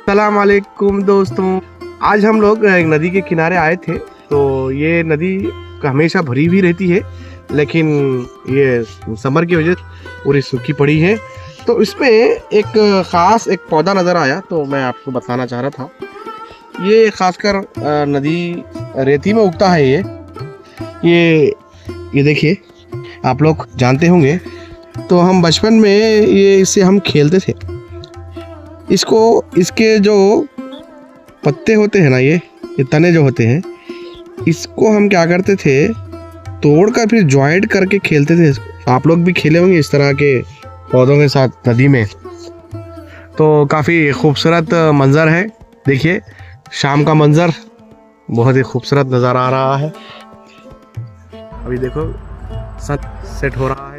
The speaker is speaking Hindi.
अस्सलाम वालेकुम दोस्तों। आज हम लोग एक नदी के किनारे आए थे। तो ये नदी हमेशा भरी भी रहती है, लेकिन ये समर की वजह से पूरी सूखी पड़ी है। तो इसमें एक ख़ास एक पौधा नज़र आया, तो मैं आपको बताना चाह रहा था। ये खासकर नदी रेती में उगता है। ये देखिए, आप लोग जानते होंगे। तो हम बचपन में इससे हम खेलते थे। इसके जो पत्ते होते हैं ना, ये तने जो होते हैं, इसको हम क्या करते थे, तोड़कर फिर जॉइंट करके खेलते थे। आप लोग भी खेले होंगे इस तरह के पौधों के साथ नदी में। तो काफ़ी खूबसूरत मंज़र है। देखिए, शाम का मंज़र बहुत ही खूबसूरत नज़र आ रहा है। अभी देखो, सन सेट हो रहा है।